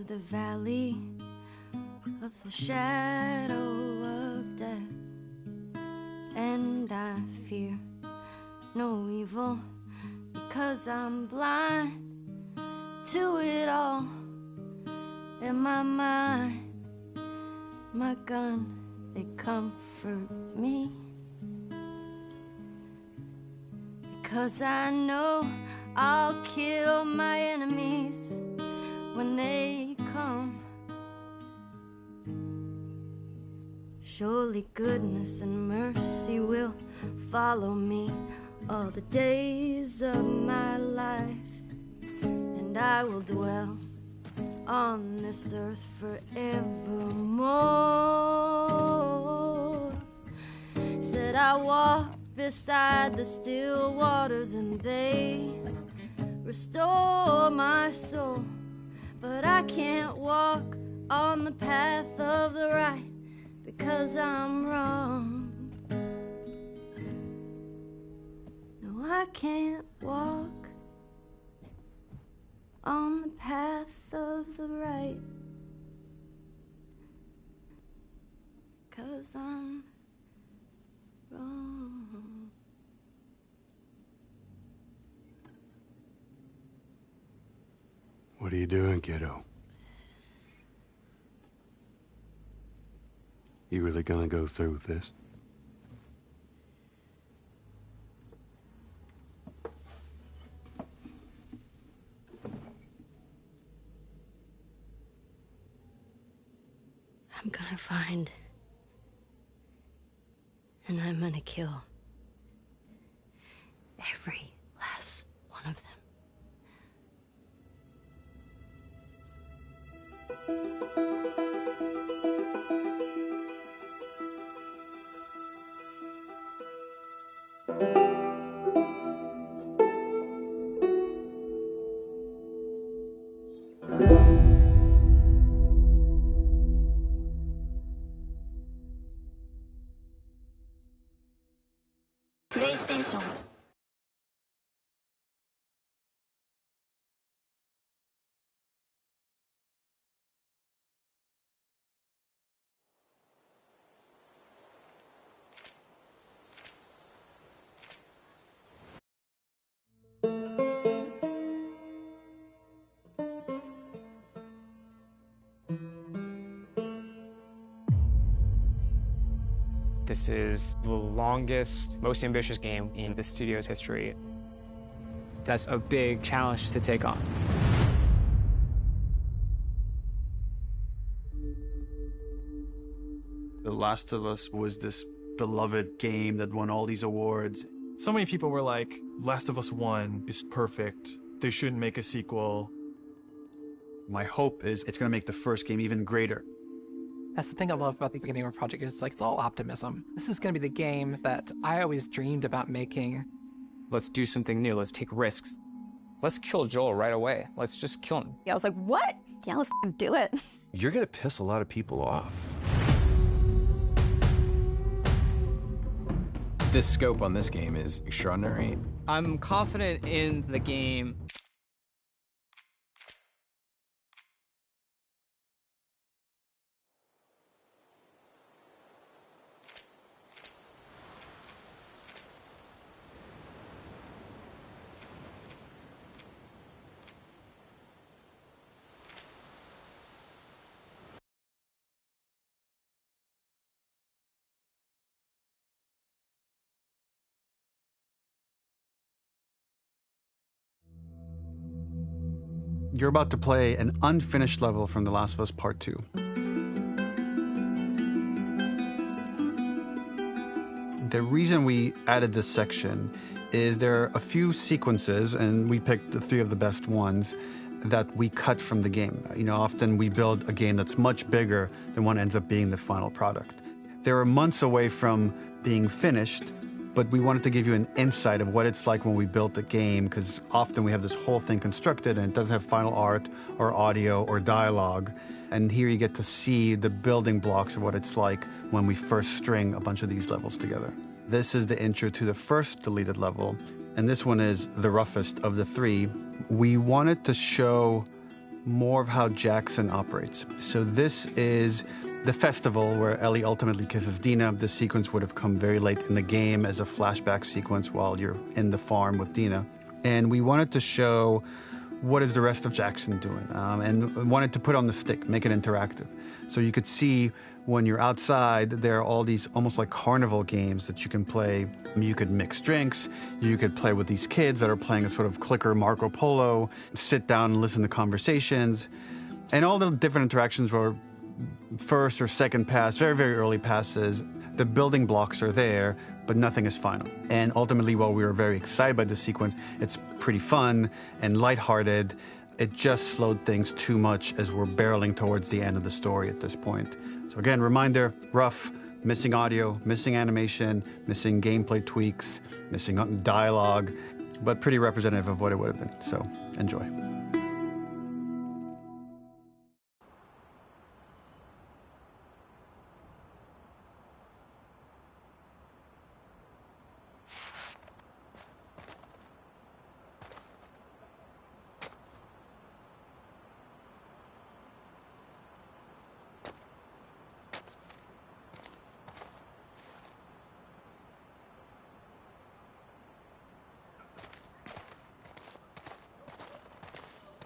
The valley of the shadow of death, and I fear no evil because I'm blind to it all. In my mind, my gun, they comfort me, because I know I'll kill my enemies when they come. Surely goodness and mercy will follow me all the days of my life, and I will dwell on this earth forevermore. Said I walk beside the still waters and they restore my soul, but I can't walk on the path of the right because I'm wrong. No, I can't walk on the path of the right 'cause I'm wrong. What are you doing, kiddo? You really gonna go through with this? I'm gonna find, and I'm gonna kill every last one of them. PlayStation. This is the longest, most ambitious game in the studio's history. That's a big challenge to take on. The Last of Us was this beloved game that won all these awards. So many people were like, Last of Us 1 is perfect. They shouldn't make a sequel. My hope is it's going to make the first game even greater. That's the thing I love about the beginning of a project. It's like, it's all optimism. This is going to be the game that I always dreamed about making. Let's do something new. Let's take risks. Let's kill Joel right away. Let's just kill him. Yeah, I was like, what? Yeah, let's do it. You're gonna piss a lot of people off. This scope on this game is extraordinary. I'm confident in the game. You're about to play an unfinished level from The Last of Us Part 2. The reason we added this section is there are a few sequences, and we picked the 3 of the best ones, that we cut from the game. You know, often we build a game that's much bigger than what ends up being the final product. They were months away from being finished, but we wanted to give you an insight of what it's like when we built the game, because often we have this whole thing constructed and it doesn't have final art or audio or dialogue. And here you get to see the building blocks of what it's like when we first string a bunch of these levels together. This is the intro to the first deleted level, and this one is the roughest of the 3. We wanted to show more of how Jackson operates. So this is the festival where Ellie ultimately kisses Dina. This sequence would have come very late in the game as a flashback sequence while you're in the farm with Dina. And we wanted to show what is the rest of Jackson doing, and wanted to put on the stick, make it interactive. So you could see when you're outside, there are all these almost like carnival games that you can play. You could mix drinks, you could play with these kids that are playing a sort of clicker Marco Polo, sit down and listen to conversations. And all the different interactions were first or second pass, very, very early passes. The building blocks are there, but nothing is final. And ultimately, while we were very excited by this sequence, it's pretty fun and lighthearted. It just slowed things too much as we're barreling towards the end of the story at this point. So again, reminder, rough, missing audio, missing animation, missing gameplay tweaks, missing dialogue, but pretty representative of what it would have been. So enjoy.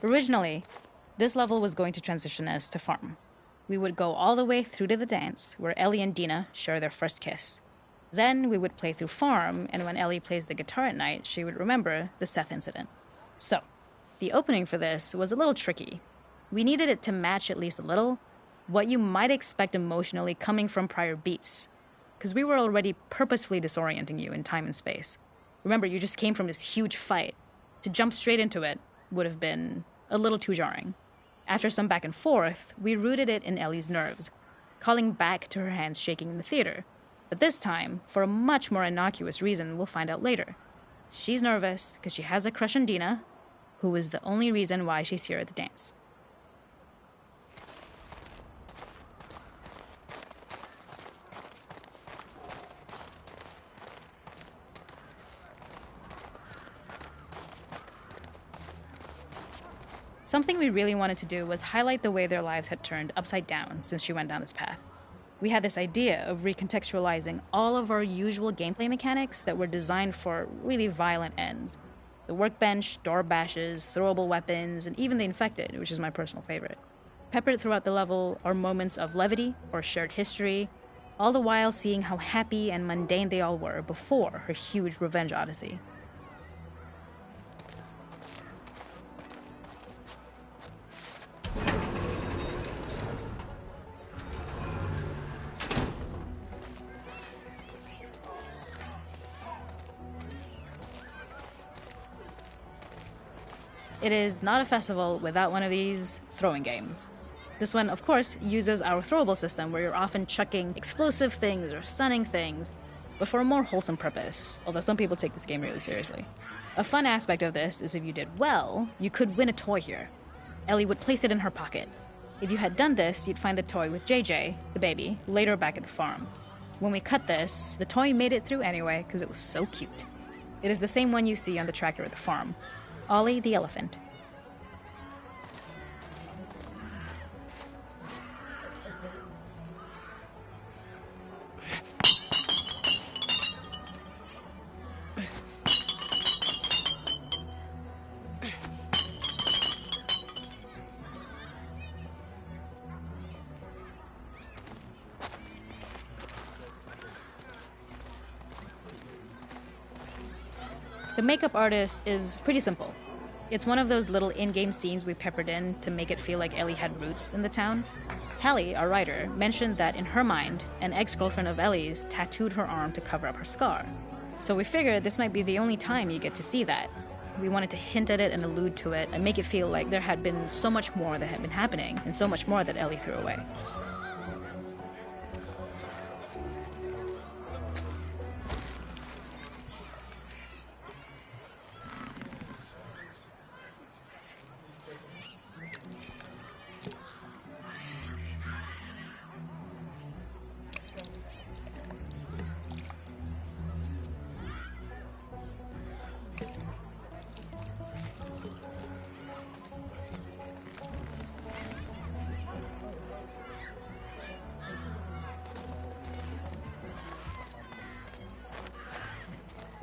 Originally, this level was going to transition us to farm. We would go all the way through to the dance, where Ellie and Dina share their first kiss. Then we would play through farm, and when Ellie plays the guitar at night, she would remember the Seth incident. So, the opening for this was a little tricky. We needed it to match at least a little what you might expect emotionally coming from prior beats, because we were already purposefully disorienting you in time and space. Remember, you just came from this huge fight. To jump straight into it would have been a little too jarring. After some back and forth, we rooted it in Ellie's nerves, calling back to her hands shaking in the theater. But this time, for a much more innocuous reason we'll find out later. She's nervous because she has a crush on Dina, who is the only reason why she's here at the dance. Something we really wanted to do was highlight the way their lives had turned upside down since she went down this path. We had this idea of recontextualizing all of our usual gameplay mechanics that were designed for really violent ends. The workbench, door bashes, throwable weapons, and even the infected, which is my personal favorite. Peppered throughout the level are moments of levity or shared history, all the while seeing how happy and mundane they all were before her huge revenge odyssey. It is not a festival without one of these throwing games. This one, of course, uses our throwable system where you're often chucking explosive things or stunning things, but for a more wholesome purpose, although some people take this game really seriously. A fun aspect of this is if you did well, you could win a toy here. Ellie would place it in her pocket. If you had done this, you'd find the toy with JJ, the baby, later back at the farm. When we cut this, the toy made it through anyway because it was so cute. It is the same one you see on the tractor at the farm. Ollie the elephant. The makeup artist is pretty simple. It's one of those little in-game scenes we peppered in to make it feel like Ellie had roots in the town. Hallie, our writer, mentioned that in her mind, an ex-girlfriend of Ellie's tattooed her arm to cover up her scar. So we figured this might be the only time you get to see that. We wanted to hint at it and allude to it and make it feel like there had been so much more that had been happening and so much more that Ellie threw away.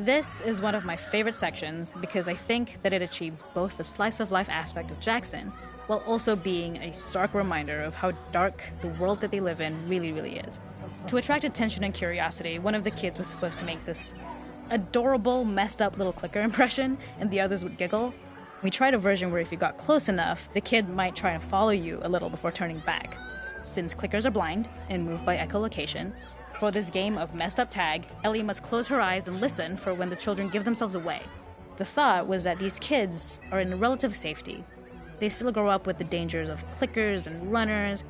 This is one of my favorite sections because I think that it achieves both the slice-of-life aspect of Jackson while also being a stark reminder of how dark the world that they live in really is. To attract attention and curiosity, one of the kids was supposed to make this adorable, messed up little clicker impression, and the others would giggle. We tried a version where if you got close enough, the kid might try and follow you a little before turning back. Since clickers are blind and move by echolocation, for this game of messed up tag, Ellie must close her eyes and listen for when the children give themselves away. The thought was that these kids are in relative safety. They still grow up with the dangers of clickers and runners,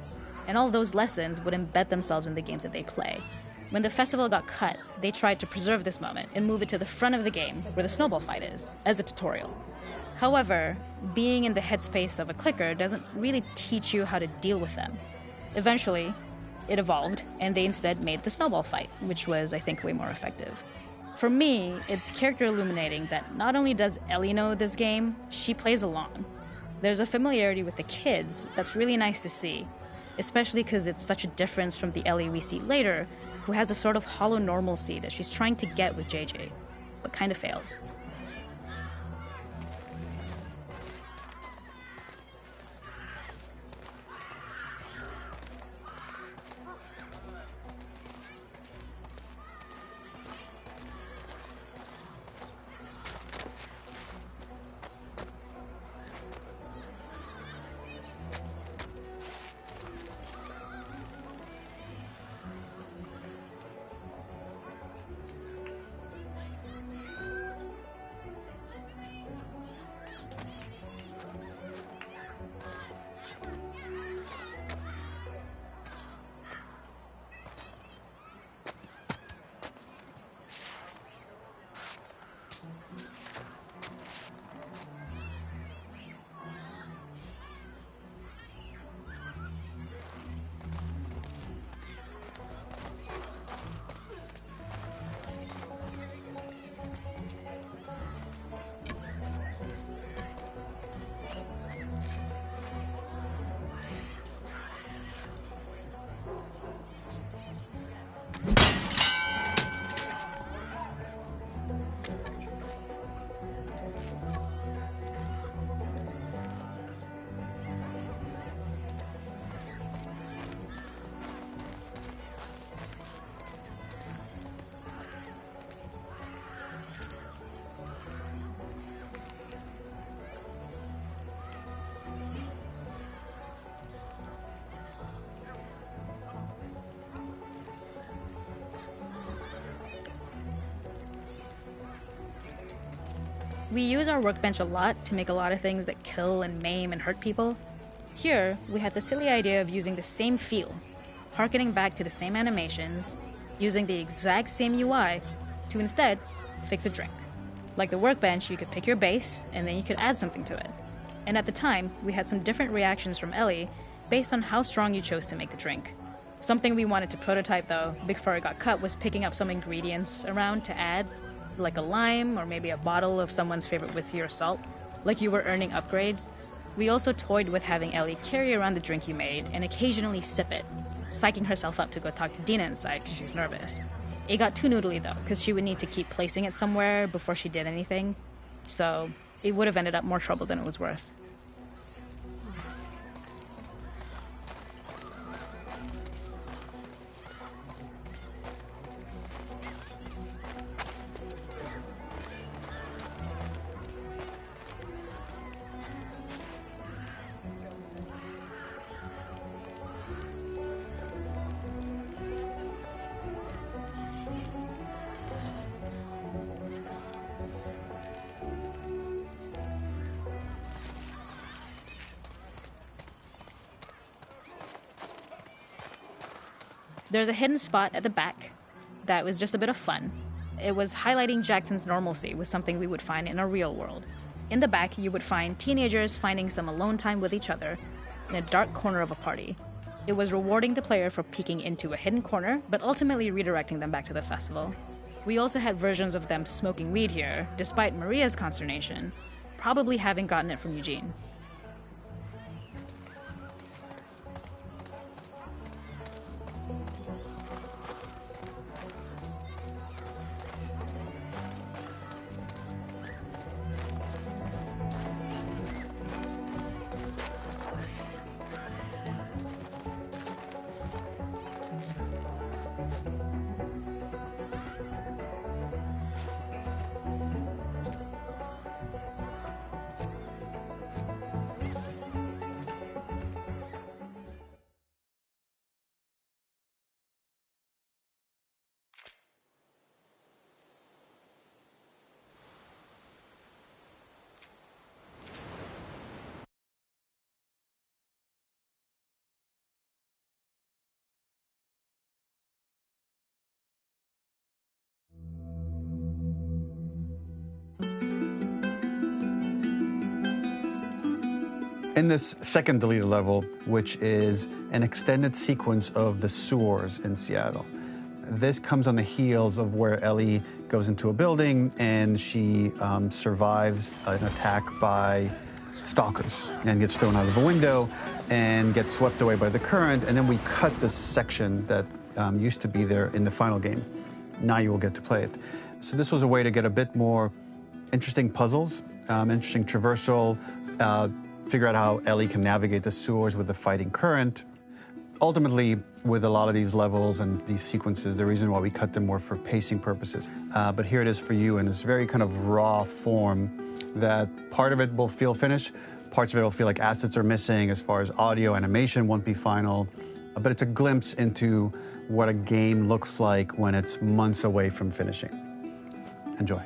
and all those lessons would embed themselves in the games that they play. When the festival got cut, they tried to preserve this moment and move it to the front of the game where the snowball fight is, as a tutorial. However, being in the headspace of a clicker doesn't really teach you how to deal with them. Eventually, it evolved, and they instead made the snowball fight, which was, I think, way more effective. For me, it's character illuminating that not only does Ellie know this game, she plays along. There's a familiarity with the kids that's really nice to see, especially because it's such a difference from the Ellie we see later, who has a sort of hollow normalcy that she's trying to get with JJ, but kind of fails. We use our workbench a lot to make a lot of things that kill and maim and hurt people. Here, we had the silly idea of using the same feel, harkening back to the same animations, using the exact same UI to instead fix a drink. Like the workbench, you could pick your base, and then you could add something to it. And at the time, we had some different reactions from Ellie based on how strong you chose to make the drink. Something we wanted to prototype, though, before it got cut, was picking up some ingredients around to add, like a lime or maybe a bottle of someone's favorite whiskey or salt, like you were earning upgrades. We also toyed with having Ellie carry around the drink you made and occasionally sip it, psyching herself up to go talk to Dina inside because she's nervous. It got too noodly, though, because she would need to keep placing it somewhere before she did anything, so it would have ended up more trouble than it was worth. There's a hidden spot at the back that was just a bit of fun. It was highlighting Jackson's normalcy with something we would find in a real world. In the back, you would find teenagers finding some alone time with each other in a dark corner of a party. It was rewarding the player for peeking into a hidden corner, but ultimately redirecting them back to the festival. We also had versions of them smoking weed here, despite Maria's consternation, probably having gotten it from Eugene. In this second deleted level, which is an extended sequence of the sewers in Seattle, this comes on the heels of where Ellie goes into a building and she survives an attack by stalkers and gets thrown out of a window and gets swept away by the current, and then we cut this section that used to be there in the final game. Now you will get to play it. So this was a way to get a bit more interesting puzzles, interesting traversal, figure out how Ellie can navigate the sewers with the fighting current. Ultimately, with a lot of these levels and these sequences, the reason why we cut them were for pacing purposes. But here it is for you in this very kind of raw form that part of it will feel finished, parts of it will feel like assets are missing as far as audio, animation won't be final. But it's a glimpse into what a game looks like when it's months away from finishing. Enjoy.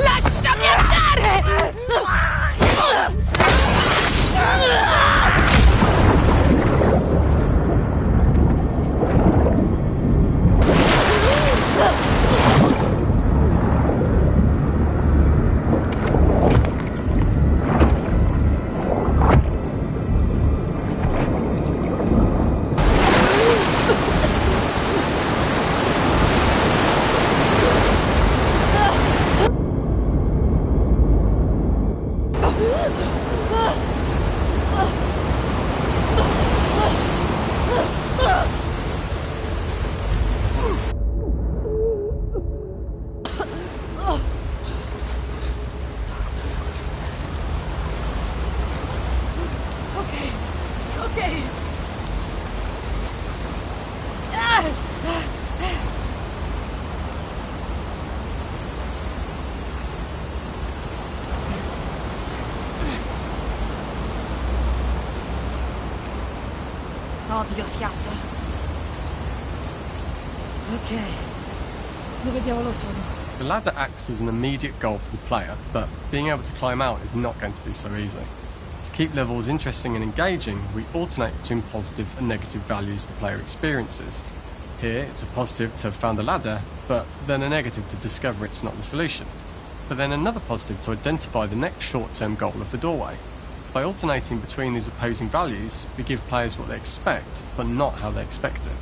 Lasciami andare! Odio schiatto. Ok. Dove diavolo sono? The ladder acts as an immediate goal for the player, but being able to climb out is not going to be so easy. To keep levels interesting and engaging, we alternate between positive and negative values the player experiences. Here, it's a positive to have found a ladder, but then a negative to discover it's not the solution. But then another positive to identify the next short-term goal of the doorway. By alternating between these opposing values, we give players what they expect, but not how they expect it.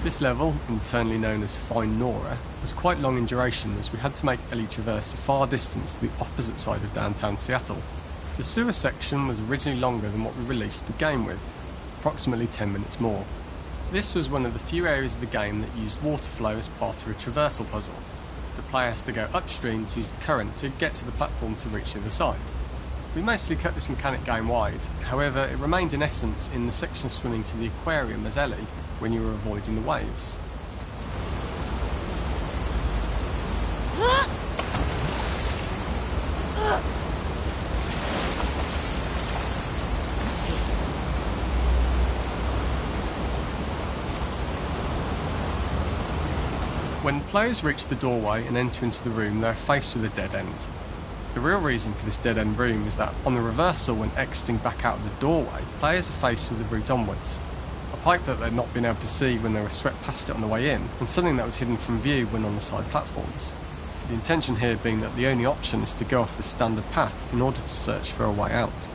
This level, internally known as Fine Nora, was quite long in duration as we had to make Ellie traverse a far distance to the opposite side of downtown Seattle. The sewer section was originally longer than what we released the game with, approximately 10 minutes more. This was one of the few areas of the game that used water flow as part of a traversal puzzle. The player has to go upstream to use the current to get to the platform to reach the other side. We mostly cut this mechanic game wide, however it remained in essence in the section swimming to the aquarium as Ellie, when you were avoiding the waves. When players reach the doorway and enter into the room, they are faced with a dead end. The real reason for this dead end room is that on the reversal when exiting back out of the doorway, players are faced with the route onwards. A pipe that they'd not been able to see when they were swept past it on the way in, and something that was hidden from view when on the side platforms. The intention here being that the only option is to go off the standard path in order to search for a way out.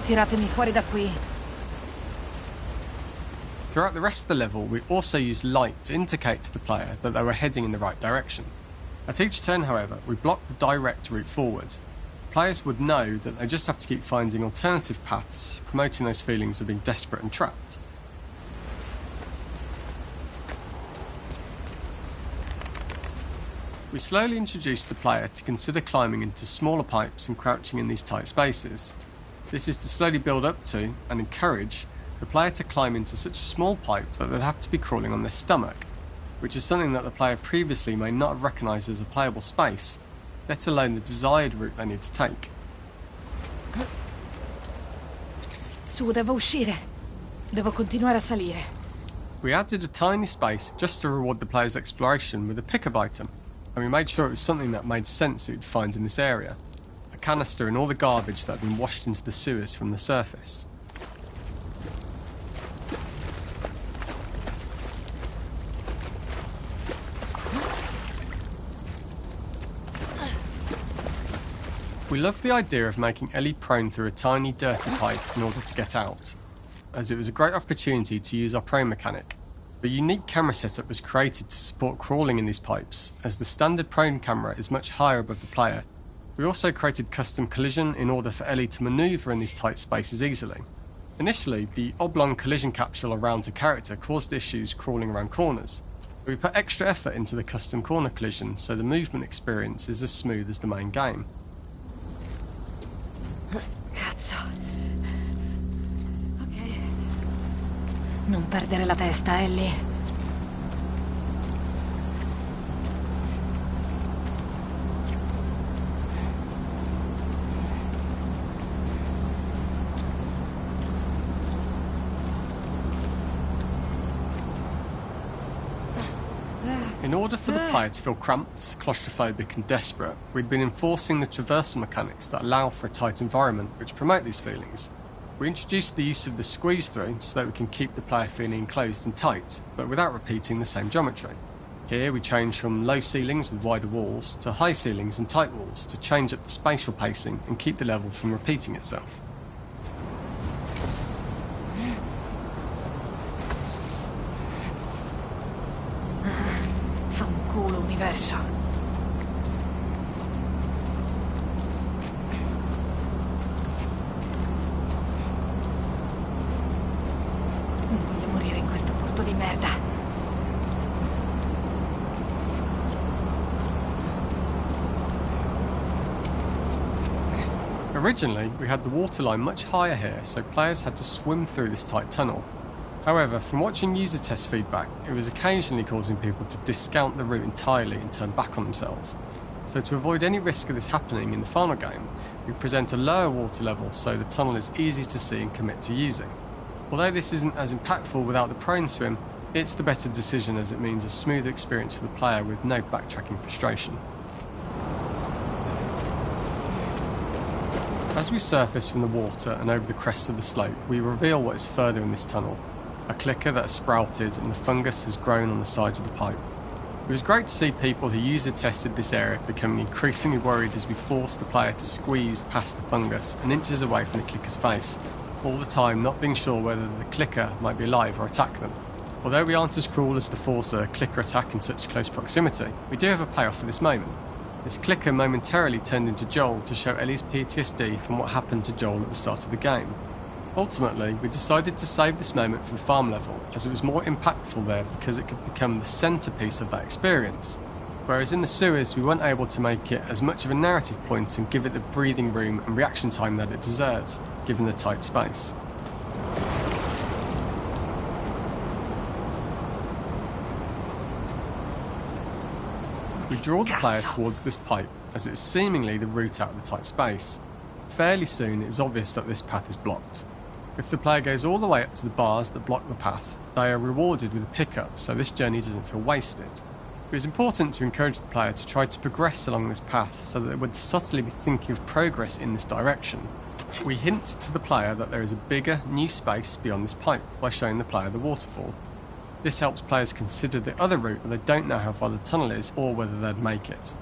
Tiratemi fuori da qui. Throughout the rest of the level, we also used light to indicate to the player that they were heading in the right direction. At each turn, however, we blocked the direct route forward. Players would know that they just have to keep finding alternative paths, promoting those feelings of being desperate and trapped. We slowly introduced the player to consider climbing into smaller pipes and crouching in these tight spaces. This is to slowly build up to, and encourage, the player to climb into such a small pipe that they'd have to be crawling on their stomach, which is something that the player previously may not have recognised as a playable space, let alone the desired route they need to take. Su, devo uscire. Devo continuare a salire. We added a tiny space just to reward the player's exploration with a pickup item, and we made sure it was something that made sense that you'd find in this area. A canister and all the garbage that had been washed into the sewers from the surface. We loved the idea of making Ellie prone through a tiny dirty pipe in order to get out, as it was a great opportunity to use our prone mechanic. A unique camera setup was created to support crawling in these pipes, as the standard prone camera is much higher above the player. We also created custom collision in order for Ellie to manoeuvre in these tight spaces easily. Initially, the oblong collision capsule around her character caused issues crawling around corners. We put extra effort into the custom corner collision so the movement experience is as smooth as the main game. Cazzo. Ok. Non perdere la testa, Ellie. In order for the player to feel cramped, claustrophobic and desperate, we'd been enforcing the traversal mechanics that allow for a tight environment which promote these feelings. We introduced the use of the squeeze through so that we can keep the player feeling enclosed and tight, but without repeating the same geometry. Here we change from low ceilings with wider walls to high ceilings and tight walls to change up the spatial pacing and keep the level from repeating itself. diverso. Non voglio morire in questo posto di merda. Originally, we had the waterline much higher here, so players had to swim through this tight tunnel. However, from watching user test feedback, it was occasionally causing people to discount the route entirely and turn back on themselves. So to avoid any risk of this happening in the final game, we present a lower water level so the tunnel is easy to see and commit to using. Although this isn't as impactful without the prone swim, it's the better decision as it means a smoother experience for the player with no backtracking frustration. As we surface from the water and over the crest of the slope, we reveal what is further in this tunnel. A clicker that has sprouted and the fungus has grown on the sides of the pipe. It was great to see people who user tested this area becoming increasingly worried as we forced the player to squeeze past the fungus and inches away from the clicker's face, all the time not being sure whether the clicker might be alive or attack them. Although we aren't as cruel as to force a clicker attack in such close proximity, we do have a payoff for this moment. This clicker momentarily turned into Joel to show Ellie's PTSD from what happened to Joel at the start of the game. Ultimately, we decided to save this moment for the farm level, as it was more impactful there because it could become the centrepiece of that experience. Whereas in the sewers, we weren't able to make it as much of a narrative point and give it the breathing room and reaction time that it deserves, given the tight space. We draw the player towards this pipe, as it is seemingly the route out of the tight space. Fairly soon it is obvious that this path is blocked. If the player goes all the way up to the bars that block the path, they are rewarded with a pickup, so this journey doesn't feel wasted. It is important to encourage the player to try to progress along this path so that they would subtly be thinking of progress in this direction. We hint to the player that there is a bigger, new space beyond this pipe by showing the player the waterfall. This helps players consider the other route when they don't know how far the tunnel is or whether they'd make it.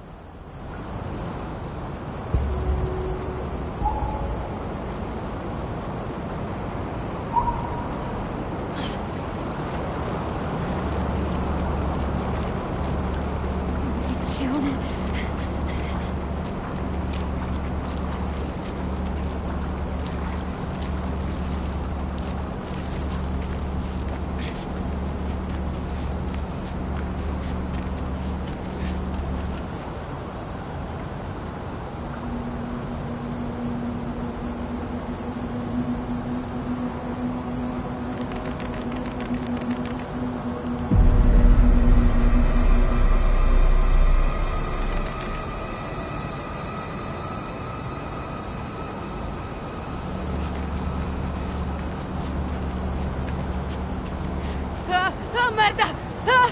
merda! Ah!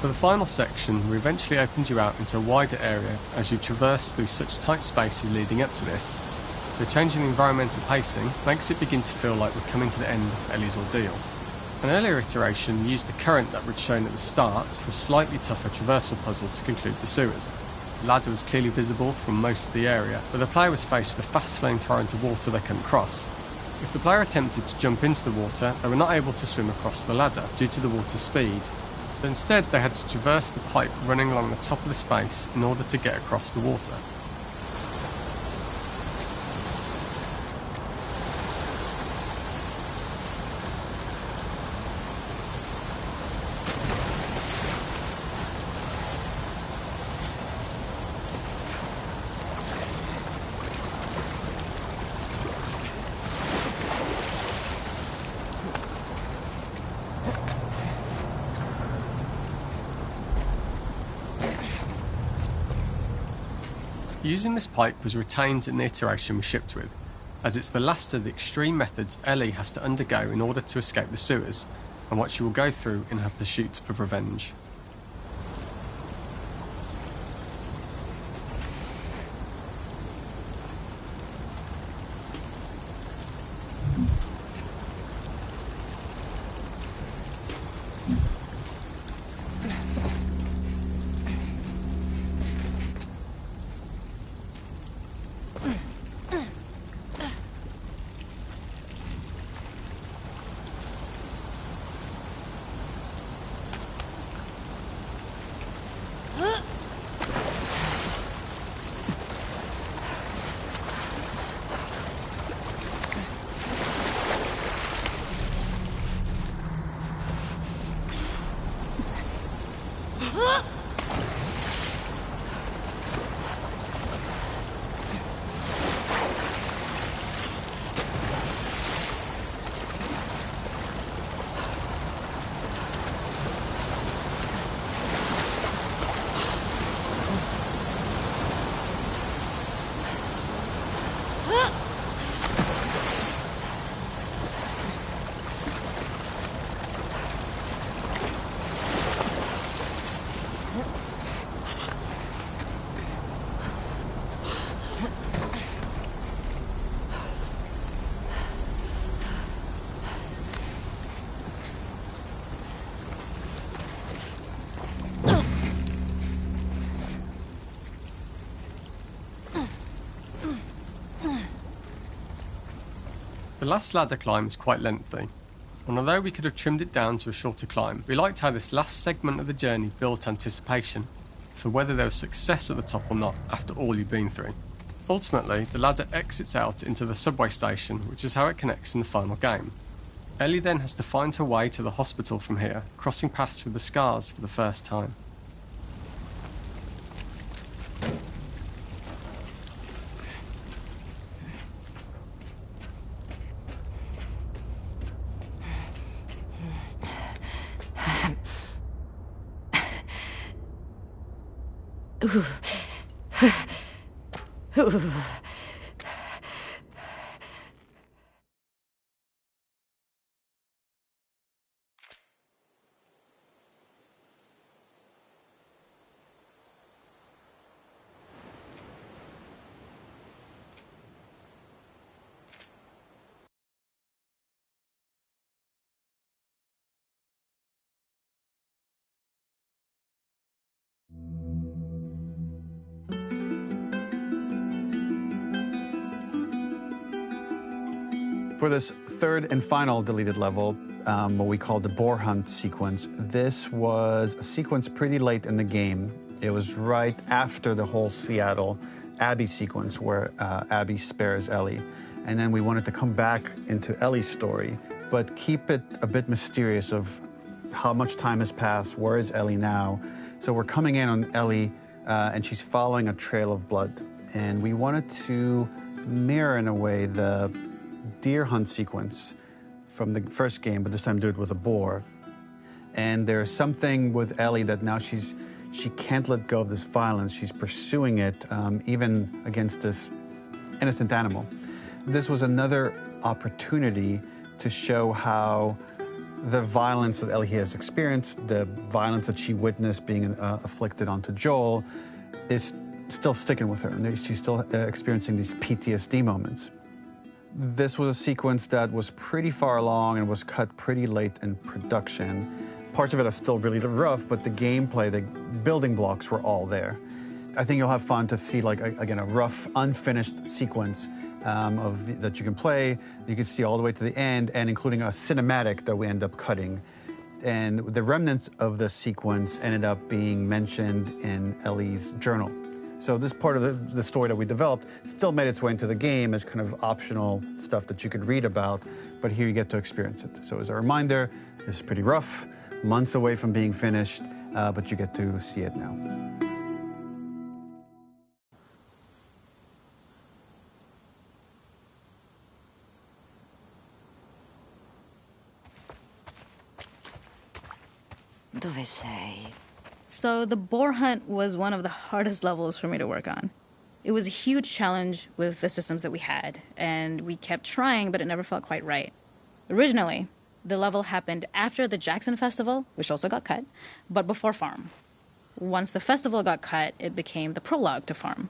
For the final section, we eventually opened you out into a wider area as you traverse through such tight spaces leading up to this, so changing the environmental pacing makes it begin to feel like we're coming to the end of Ellie's ordeal. An earlier iteration used the current that we'd shown at the start for a slightly tougher traversal puzzle to conclude the sewers. The ladder was clearly visible from most of the area, but the player was faced with a fast-flowing torrent of water they couldn't cross. If the player attempted to jump into the water, they were not able to swim across the ladder due to the water's speed. But instead they had to traverse the pipe running along the top of the space in order to get across the water. Using this pipe was retained in the iteration we shipped with, as it's the last of the extreme methods Ellie has to undergo in order to escape the sewers, and what she will go through in her pursuit of revenge. The last ladder climb is quite lengthy, and although we could have trimmed it down to a shorter climb, we liked how this last segment of the journey built anticipation for whether there was success at the top or not after all you've been through. Ultimately, the ladder exits out into the subway station, which is how it connects in the final game. Ellie then has to find her way to the hospital from here, crossing paths with the scars for the first time. For this third and final deleted level, what we call the boar hunt sequence, this was a sequence pretty late in the game. It was right after the whole Seattle Abby sequence where Abby spares Ellie. And then we wanted to come back into Ellie's story, but keep it a bit mysterious of how much time has passed, where is Ellie now? So we're coming in on Ellie and she's following a trail of blood. And we wanted to mirror in a way the deer hunt sequence from the first game, but this time do it with a boar. And there's something with Ellie that now she can't let go of this violence. She's pursuing it even against this innocent animal. This was another opportunity to show how the violence that Ellie has experienced, the violence that she witnessed being afflicted onto Joel, is still sticking with her, and she's still experiencing these PTSD moments. This was a sequence that was pretty far along and was cut pretty late in production. Parts of it are still really rough, but the gameplay, the building blocks were all there. I think you'll have fun to see, like, again, a rough, unfinished sequence that you can play. You can see all the way to the end, and including a cinematic that we end up cutting. And the remnants of the sequence ended up being mentioned in Ellie's journal. So this part of the story that we developed still made its way into the game as kind of optional stuff that you could read about, but here you get to experience it. So as a reminder, this is pretty rough, months away from being finished, but you get to see it now. Dove sei? So the boar hunt was one of the hardest levels for me to work on. It was a huge challenge with the systems that we had, and we kept trying, but it never felt quite right. Originally, the level happened after the Jackson Festival, which also got cut, but before Farm. Once the festival got cut, it became the prologue to Farm.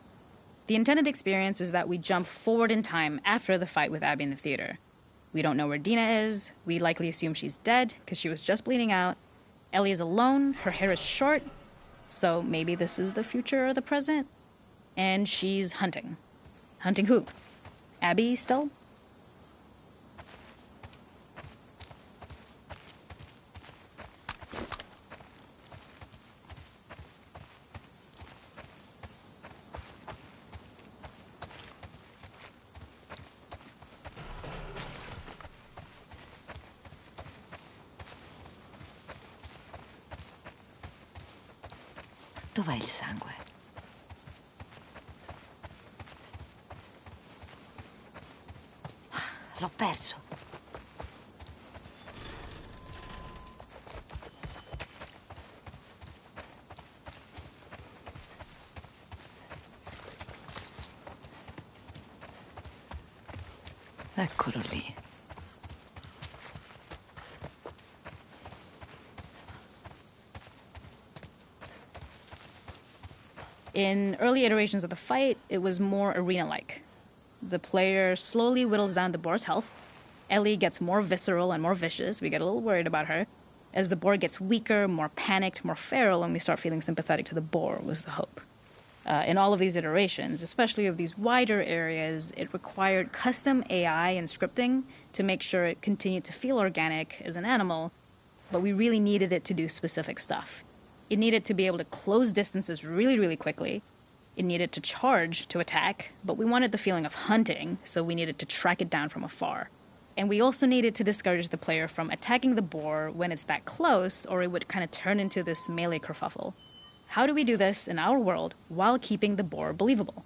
The intended experience is that we jump forward in time after the fight with Abby in the theater. We don't know where Dina is. We likely assume she's dead because she was just bleeding out. Ellie is alone. Her hair is short. So maybe this is the future or the present. And she's hunting. Hunting who? Abby still? Dov'è il sangue? L'ho perso. Eccolo lì. In early iterations of the fight, it was more arena-like. The player slowly whittles down the boar's health. Ellie gets more visceral and more vicious. We get a little worried about her. As the boar gets weaker, more panicked, more feral, and we start feeling sympathetic to the boar, was the hope. In all of these iterations, especially of these wider areas, it required custom AI and scripting to make sure it continued to feel organic as an animal, but we really needed it to do specific stuff. It needed to be able to close distances really, really quickly. It needed to charge to attack, but we wanted the feeling of hunting, so we needed to track it down from afar. And we also needed to discourage the player from attacking the boar when it's that close, or it would kind of turn into this melee kerfuffle. How do we do this in our world while keeping the boar believable?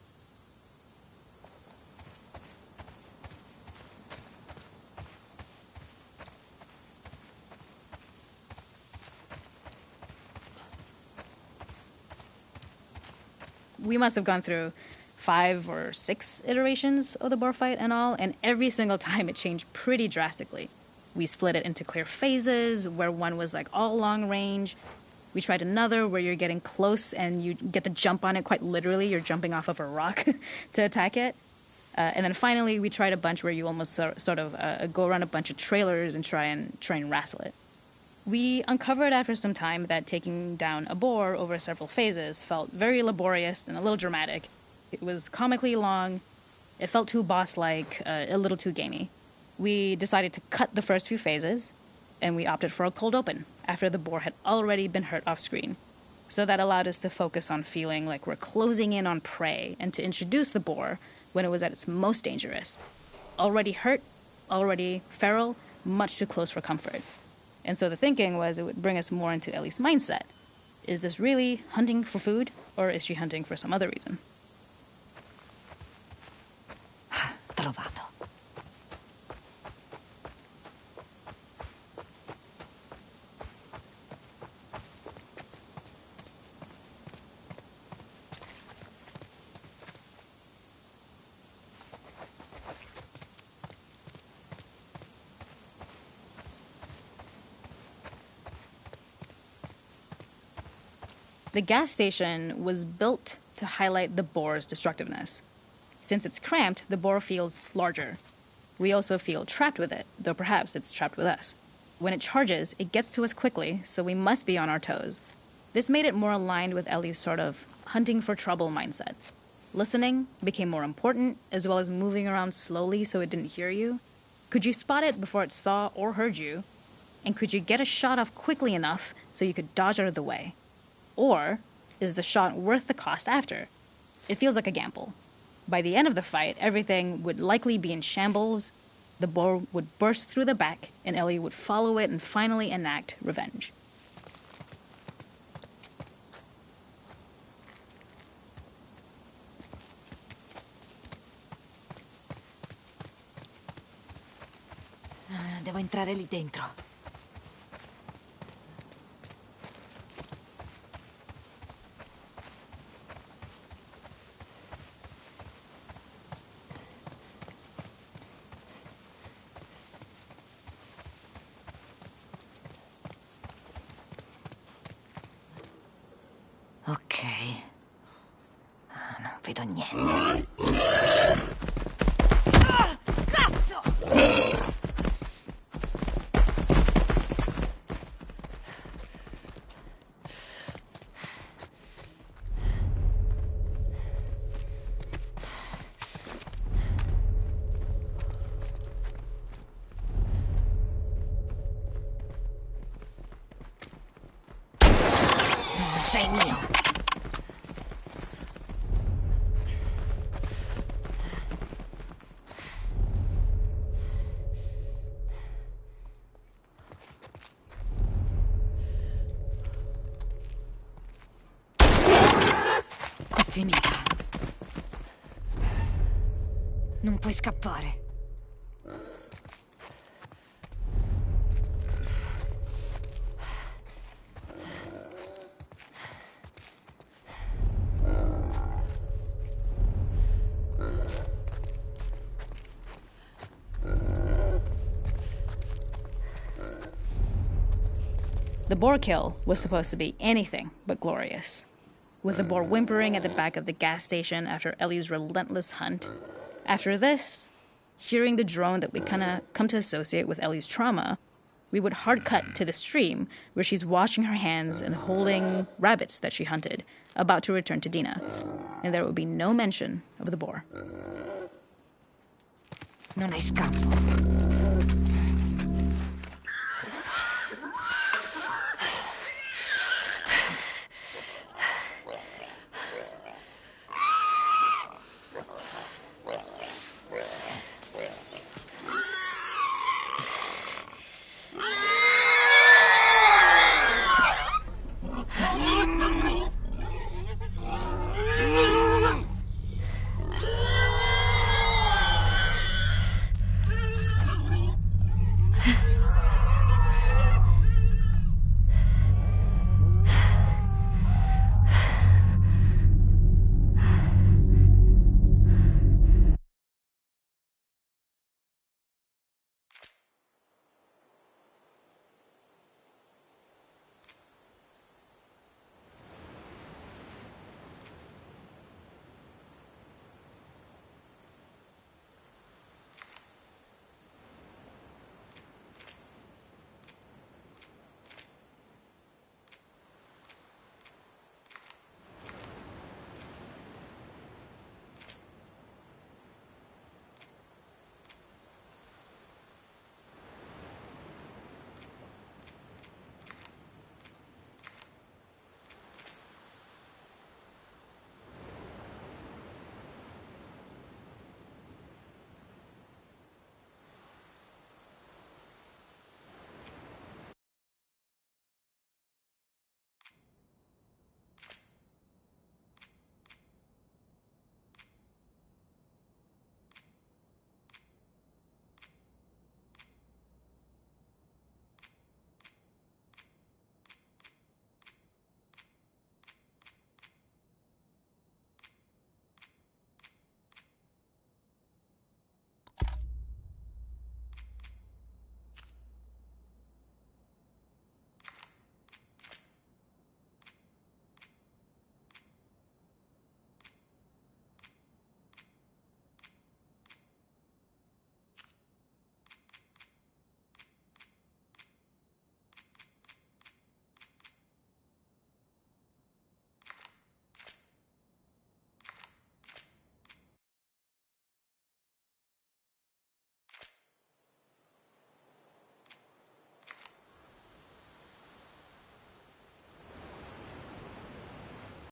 We must have gone through 5 or 6 iterations of the boar fight and all, and every single time it changed pretty drastically. We split it into clear phases, where one was like all long range. We tried another where you're getting close and you get the jump on it quite literally. You're jumping off of a rock to attack it. And then finally, we tried a bunch where you almost sort of go around a bunch of trailers and try and wrestle it. We uncovered after some time that taking down a boar over several phases felt very laborious and a little dramatic. It was comically long. It felt too boss-like, a little too gamey. We decided to cut the first few phases, and we opted for a cold open after the boar had already been hurt off screen. So that allowed us to focus on feeling like we're closing in on prey and to introduce the boar when it was at its most dangerous. Already hurt, already feral, much too close for comfort. And so the thinking was it would bring us more into Ellie's mindset. Is this really hunting for food, or is she hunting for some other reason? Trovato. The gas station was built to highlight the boar's destructiveness. Since it's cramped, the boar feels larger. We also feel trapped with it, though perhaps it's trapped with us. When it charges, it gets to us quickly, so we must be on our toes. This made it more aligned with Ellie's sort of hunting for trouble mindset. Listening became more important, as well as moving around slowly so it didn't hear you. Could you spot it before it saw or heard you? And could you get a shot off quickly enough so you could dodge out of the way? Or is the shot worth the cost after? It feels like a gamble. By the end of the fight, everything would likely be in shambles. The boar would burst through the back, and Ellie would follow it and finally enact revenge. Devo entrare lì dentro. Ok. Non vedo niente. Ah, cazzo! Sei mio. finita. Non puoi scappare. The boar kill was supposed to be anything but glorious. With the boar whimpering at the back of the gas station after Ellie's relentless hunt. After this, hearing the drone that we kind of come to associate with Ellie's trauma, we would hard cut to the stream where she's washing her hands and holding rabbits that she hunted, about to return to Dina. And there would be no mention of the boar. Non hai scampo.